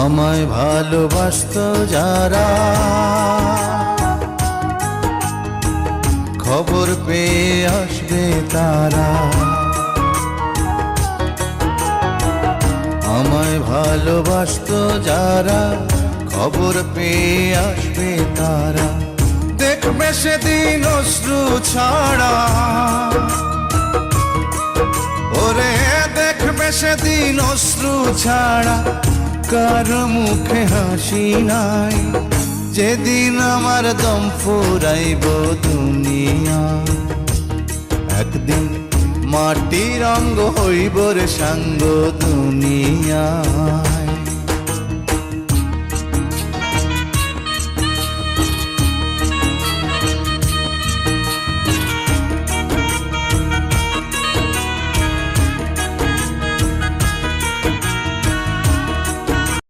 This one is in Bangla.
আমায় ভালোবাসতো যারা, খবর পেয়ে আসবে তারা। আমায় ভালোবাসতো যারা, খবর পেয়ে আসবে তারা। দেখবে সেদিন অশ্রু ছাড়া, ওরে দেখবে সেদিন অশ্রু ছাড়া কার মুখে হাসি নাই। যেদিন আমার দম ফুরাইব দুনিয়া, একদিন মাটির অঙ্গ হইব রে সাঙ্গ দুনিয়া।